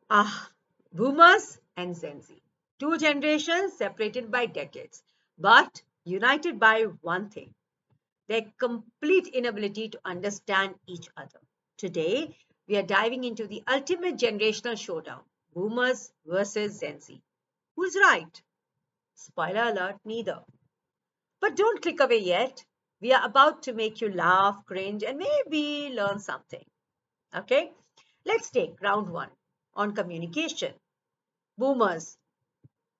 Ah, boomers and Gen Z. Two generations separated by decades, but united by one thing: their complete inability to understand each other. Today, we are diving into the ultimate generational showdown: boomers versus Gen Z. Who's right? Spoiler alert, neither. But don't click away yet. We are about to make you laugh, cringe, and maybe learn something. Okay? Let's take round one on communication. Boomers: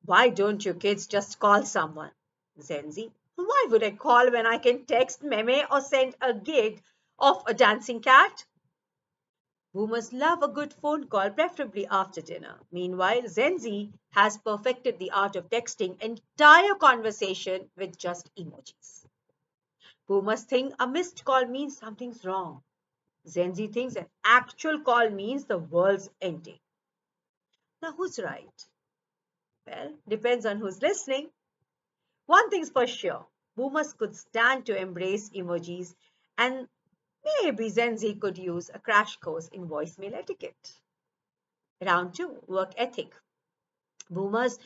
why don't you kids just call someone? Gen Z: why would I call when I can text, meme, or send a gif of a dancing cat? Boomers love a good phone call, preferably after dinner. Meanwhile, Gen Z has perfected the art of texting entire conversation with just emojis. Boomers think a missed call means something's wrong. Gen Z thinks an actual call means the world's ending. Now, who's right? Well, depends on who's listening. One thing's for sure: boomers could stand to embrace emojis, and maybe Gen Z could use a crash course in voicemail etiquette. Round two: work ethic. Boomers: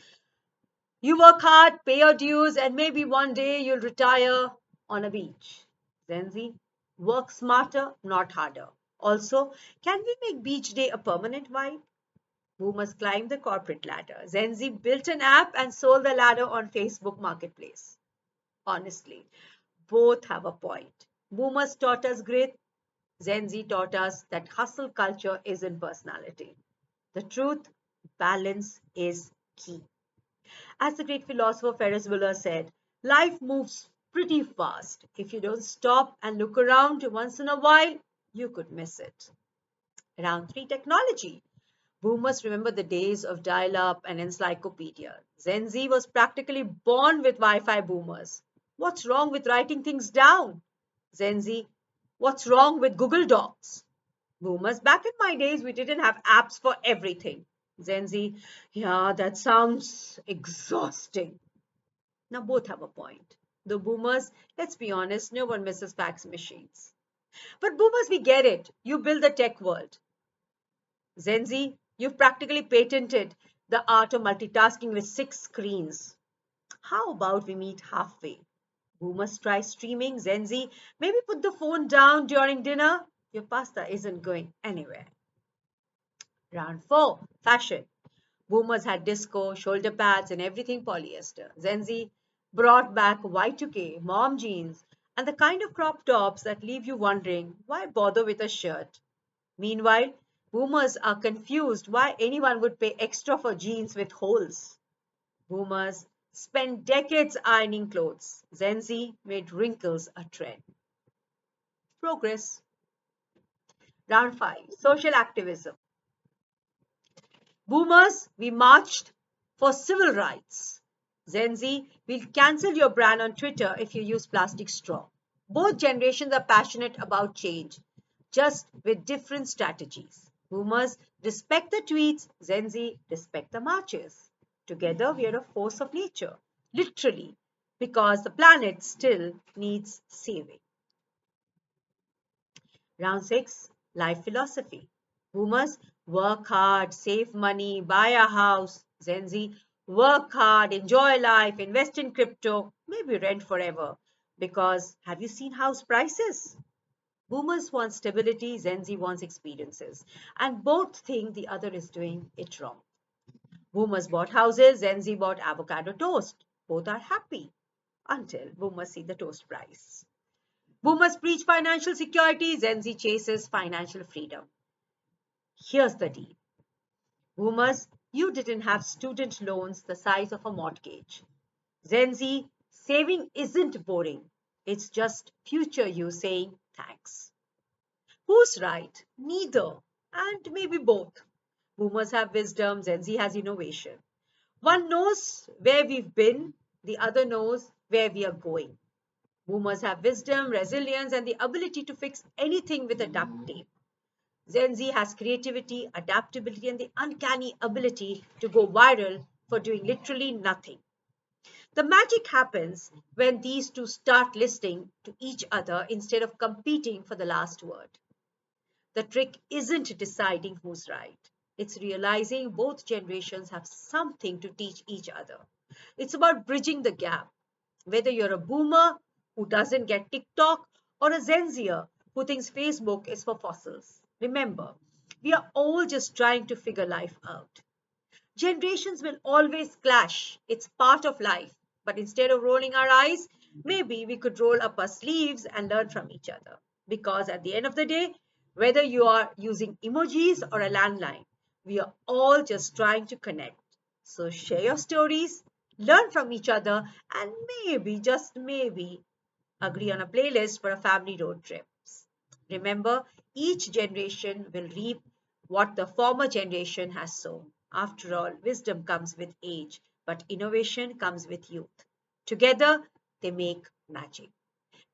you work hard, pay your dues, and maybe one day you'll retire on a beach. Gen Z: work smarter, not harder. Also, can we make beach day a permanent vibe? Boomers climb the corporate ladder. Gen Z built an app and sold the ladder on Facebook Marketplace. Honestly, both have a point. Boomers taught us grit, Gen Z taught us that hustle culture is in personality. The truth: balance is key. As the great philosopher Ferris Bueller said, life moves pretty fast. If you don't stop and look around once in a while, you could miss it. Round three: technology. Boomers remember the days of dial up and encyclopedia. Gen Z was practically born with Wi Fi. Boomers: what's wrong with writing things down? Gen Z: what's wrong with Google Docs? Boomers: back in my days, we didn't have apps for everything. Gen Z: yeah, that sounds exhausting. Now, both have a point. The boomers, let's be honest, no one misses fax machines. But boomers, we get it. You build the tech world. Gen Z, you've practically patented the art of multitasking with six screens. How about we meet halfway? Boomers try streaming. Gen Z, maybe put the phone down during dinner. Your pasta isn't going anywhere. Round four: fashion. Boomers had disco, shoulder pads, and everything polyester. Gen Z brought back Y2K, mom jeans, and the kind of crop tops that leave you wondering, why bother with a shirt? Meanwhile, boomers are confused why anyone would pay extra for jeans with holes. Boomers spent decades ironing clothes. Gen Z made wrinkles a trend. Progress. Round 5: social activism. Boomers, we marched for civil rights. Gen Z, we'll cancel your brand on Twitter if you use plastic straw. Both generations are passionate about change, just with different strategies. Boomers respect the tweets, Gen Z respect the marches. Together, we are a force of nature, literally, because the planet still needs saving. Round 6: life philosophy. Boomers: work hard, save money, buy a house. Gen Z: work hard, enjoy life, invest in crypto, maybe rent forever. Because have you seen house prices? Boomers want stability, Gen Z wants experiences. And both think the other is doing it wrong. Boomers bought houses, Gen Z bought avocado toast. Both are happy until boomers see the toast price. Boomers preach financial security, Gen Z chases financial freedom. Here's the deal. Boomers, you didn't have student loans the size of a mortgage. Gen Z, saving isn't boring. It's just future you saying thanks. Who's right? Neither. And maybe both. Boomers have wisdom, Gen Z has innovation. One knows where we've been, the other knows where we are going. Boomers have wisdom, resilience, and the ability to fix anything with a duct tape. Gen Z has creativity, adaptability, and the uncanny ability to go viral for doing literally nothing. The magic happens when these two start listening to each other instead of competing for the last word. The trick isn't deciding who's right. It's realizing both generations have something to teach each other. It's about bridging the gap. Whether you're a boomer who doesn't get TikTok or a Gen Zer who thinks Facebook is for fossils, remember, we are all just trying to figure life out. Generations will always clash. It's part of life. But instead of rolling our eyes, maybe we could roll up our sleeves and learn from each other. Because at the end of the day, whether you are using emojis or a landline, we are all just trying to connect. So share your stories, learn from each other, and maybe, just maybe, agree on a playlist for a family road trips. Remember, each generation will reap what the former generation has sown. After all, wisdom comes with age, but innovation comes with youth. Together, they make magic.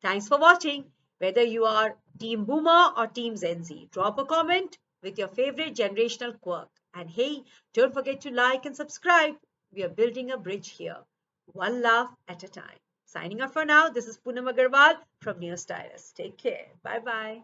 Thanks for watching. Whether you are Team Boomer or Team Gen Z, drop a comment with your favorite generational quirk. And hey, don't forget to like and subscribe. We are building a bridge here, one laugh at a time. Signing off for now, this is Poonam Agarwal from Neo Stylist. Take care. Bye bye.